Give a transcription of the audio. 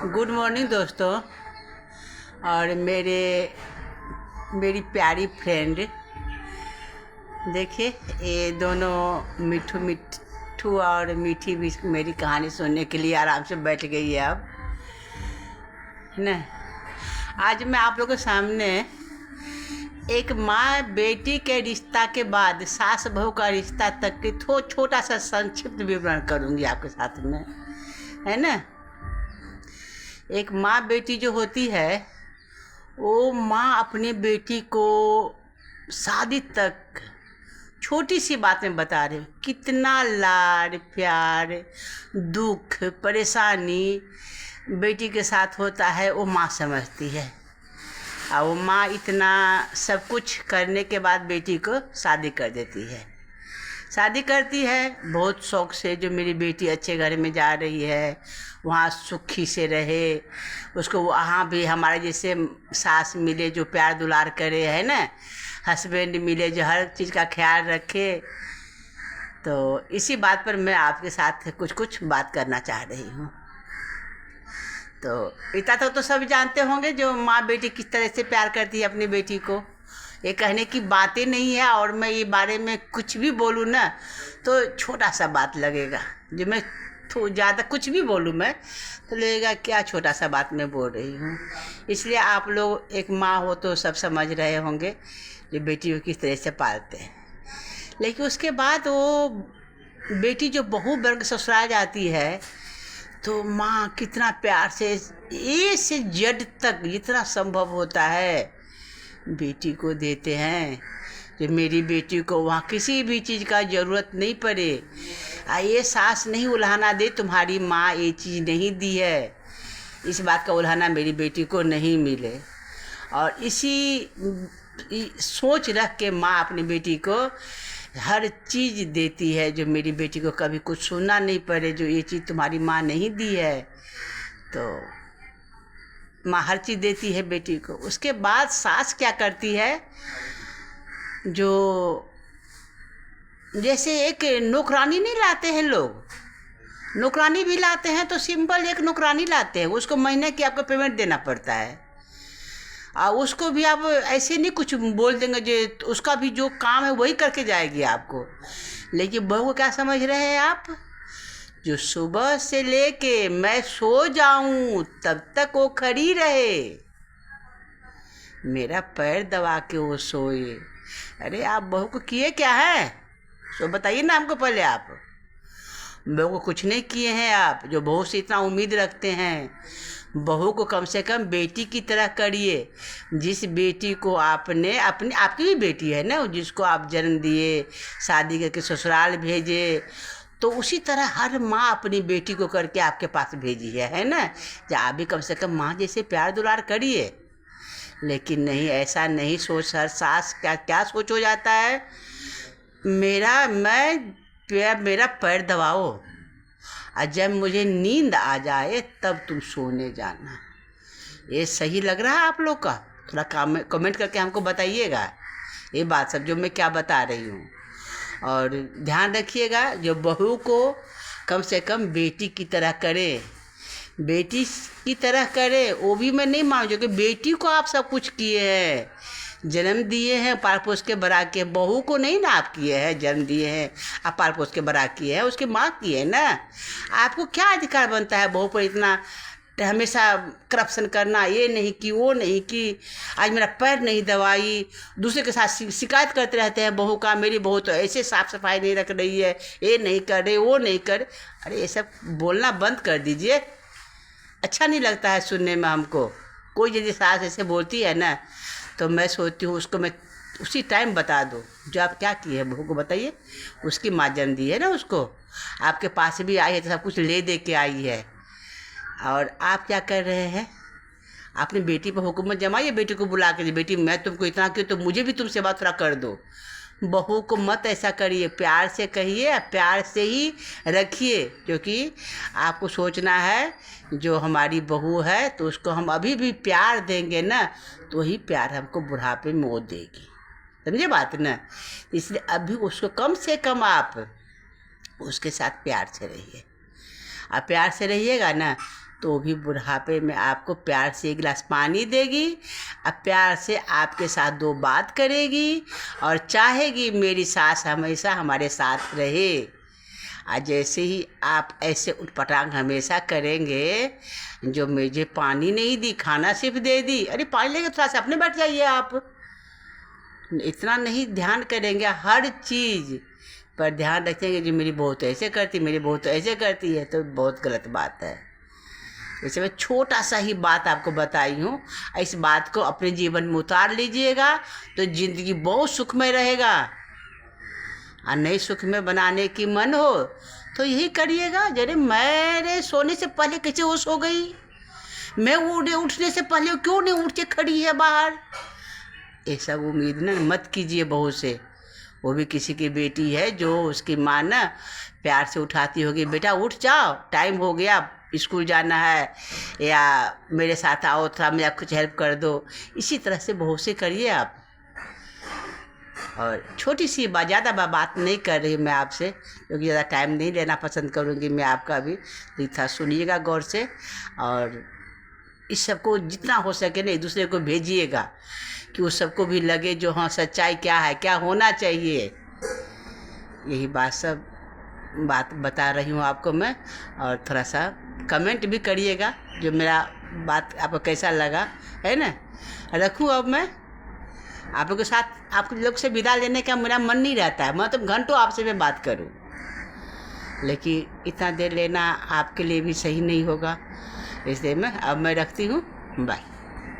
Good morning दोस्तों। और मेरी प्यारी फ्रेंड, देखिए ये दोनों मिट्ठू और मीठी भी मेरी कहानी सुनने के लिए आराम से बैठ गई है अब, है ना। आज मैं आप लोगों के सामने एक माँ बेटी के रिश्ता के बाद सास बहू का रिश्ता तक के छोटा सा संक्षिप्त विवरण करूँगी आपके साथ में, है ना। एक माँ बेटी जो होती है वो माँ अपनी बेटी को शादी तक छोटी सी बातें बता रहे, कितना लाड प्यार दुख परेशानी बेटी के साथ होता है वो माँ समझती है। और वो माँ इतना सब कुछ करने के बाद बेटी को शादी कर देती है। शादी करती है बहुत शौक़ से, जो मेरी बेटी अच्छे घर में जा रही है वहाँ सुखी से रहे, उसको वहाँ भी हमारे जैसे सास मिले जो प्यार दुलार करे, है ना, हस्बैंड मिले जो हर चीज़ का ख्याल रखे। तो इसी बात पर मैं आपके साथ कुछ बात करना चाह रही हूँ। तो इतना तो सब जानते होंगे जो माँ बेटी किस तरह से प्यार करती है अपनी बेटी को, ये कहने की बातें नहीं है। और मैं ये बारे में कुछ भी बोलूँ ना तो छोटा सा बात लगेगा, जो मैं ज़्यादा कुछ भी बोलूँ मैं तो लगेगा क्या छोटा सा बात मैं बोल रही हूँ। इसलिए आप लोग एक माँ हो तो सब समझ रहे होंगे जो बेटी को किस तरह से पालते हैं। लेकिन उसके बाद वो बेटी जो बहू बन के ससुराल जाती है तो माँ कितना प्यार से ए से जेड तक जितना संभव होता है बेटी को देते हैं, कि मेरी बेटी को वहाँ किसी भी चीज़ का ज़रूरत नहीं पड़े। ये सास नहीं उल्हाना दे तुम्हारी माँ ये चीज़ नहीं दी है, इस बात का उल्हाना मेरी बेटी को नहीं मिले। और इसी सोच रख के माँ अपनी बेटी को हर चीज़ देती है, जो मेरी बेटी को कभी कुछ सुनना नहीं पड़े, जो ये चीज़ तुम्हारी माँ नहीं दी है। तो माँ हर चीज़ देती है बेटी को। उसके बाद सास क्या करती है, जो जैसे एक नौकरानी नहीं लाते हैं लोग, नौकरानी भी लाते हैं तो सिंपल एक नौकरानी लाते हैं, उसको महीने की आपको पेमेंट देना पड़ता है। और उसको भी आप ऐसे नहीं कुछ बोल देंगे, जो उसका भी जो काम है वही करके जाएगी आपको। लेकिन बहू को क्या समझ रहे हैं आप, जो सुबह से लेके मैं सो जाऊं तब तक वो खड़ी रहे, मेरा पैर दबा के वो सोए। अरे आप बहू को किए क्या है, तो बताइए ना हमको पहले। आप बहू को कुछ नहीं किए हैं आप, जो बहू से इतना उम्मीद रखते हैं। बहू को कम से कम बेटी की तरह करिए। जिस बेटी को आपने आपकी भी बेटी है ना, जिसको आप जन्म दिए, शादी करके ससुराल भेजे, तो उसी तरह हर माँ अपनी बेटी को करके आपके पास भेजी है ना। जो आप भी कम से कम माँ जैसे प्यार दुलार करिए। लेकिन नहीं, ऐसा नहीं सोच, हर सास क्या सोच हो जाता है, मेरा पैर दबाओ और जब मुझे नींद आ जाए तब तुम सोने जाना। ये सही लग रहा है आप लोग का? थोड़ा कमेंट करके हमको बताइएगा ये बात सब जो मैं क्या बता रही हूँ। और ध्यान रखिएगा, जो बहू को कम से कम बेटी की तरह करे, बेटी की तरह करे। वो भी मैं नहीं मानूँ कि बेटी को आप सब कुछ किए हैं, जन्म दिए हैं, पाल पोस के बड़ा किए। बहू को नहीं ना आप किए हैं, जन्म दिए हैं, आप पाल पोस के बड़ा किए हैं, उसकी माँ की है ना। आपको क्या अधिकार बनता है बहू पर इतना हमेशा करप्शन करना, ये नहीं की वो नहीं की, आज मेरा पैर नहीं दबाई, दूसरे के साथ शिकायत करते रहते हैं बहू का, मेरी बहू तो ऐसे साफ सफाई नहीं रख रही है, ये नहीं कर रही वो नहीं कर। अरे ये सब बोलना बंद कर दीजिए, अच्छा नहीं लगता है सुनने में हमको। कोई यदि सास ऐसे बोलती है ना तो मैं सोचती हूँ उसको मैं उसी टाइम बता दूँ, जो आप क्या किए हैं बहू को बताइए। उसकी माँ जन्म दी है ना, उसको आपके पास भी आई है तो सब कुछ ले दे के आई है। और आप क्या कर रहे हैं, अपनी बेटी पर हुकूमत जमाइए, बेटी को बुला के, बेटी मैं तुमको इतना किया तो मुझे भी तुमसे बात थोड़ा कर दो। बहू को मत ऐसा करिए, प्यार से कहिए, प्यार से ही रखिए। क्योंकि आपको सोचना है जो हमारी बहू है तो उसको हम अभी भी प्यार देंगे ना तो वही प्यार हमको बुढ़ापे में वो देगी, समझे बात ना। इसलिए अभी उसको कम से कम आप उसके साथ प्यार से रहिए। आप प्यार से रहिएगा ना तो भी बुढ़ापे में आपको प्यार से एक गिलास पानी देगी, अब प्यार से आपके साथ 2 बात करेगी और चाहेगी मेरी सास हमेशा हमारे साथ रहे। और जैसे ही आप ऐसे उटपटांग हमेशा करेंगे, जो मुझे पानी नहीं दी, खाना सिर्फ दे दी, अरे पानी लेके थोड़ा सा अपने बैठ जाइए, आप इतना नहीं ध्यान करेंगे, हर चीज़ पर ध्यान रखेंगे जो मेरी बहू तो ऐसे करती, मेरी बहू तो ऐसे करती है, तो बहुत गलत बात है। जैसे मैं छोटा सा ही बात आपको बताई हूँ, इस बात को अपने जीवन में उतार लीजिएगा तो ज़िंदगी बहुत सुखमय रहेगा। और नई सुखमय बनाने की मन हो तो यही करिएगा। जरे मेरे सोने से पहले कैसे वो सो गई, मैं उठने से पहले क्यों नहीं उठ के खड़ी है बाहर, ये सब उम्मीद ना मत कीजिए बहू से। वो भी किसी की बेटी है, जो उसकी माँ ना प्यार से उठाती होगी, बेटा उठ जाओ, टाइम हो गया, स्कूल जाना है, या मेरे साथ आओ, थोड़ा मेरा कुछ हेल्प कर दो। इसी तरह से बहू से करिए आप। और छोटी सी बात, ज़्यादा बात नहीं कर रही मैं आपसे, क्योंकि ज़्यादा टाइम नहीं लेना पसंद करूँगी मैं आपका भी, तो था सुनिएगा गौर से। और इस सबको जितना हो सके ना एक दूसरे को भेजिएगा, कि उस सबको भी लगे जो हाँ सच्चाई क्या है, क्या होना चाहिए। यही बात बता रही हूँ आपको मैं। और थोड़ा सा कमेंट भी करिएगा जो मेरा बात आपको कैसा लगा, है ना। रखूँ अब मैं आप लोग के साथ, आप लोग से विदा लेने का मेरा मन नहीं रहता है, मतलब घंटों आपसे मैं बात करूं, लेकिन इतना देर लेना आपके लिए भी सही नहीं होगा, इसलिए अब मैं रखती हूँ। बाय।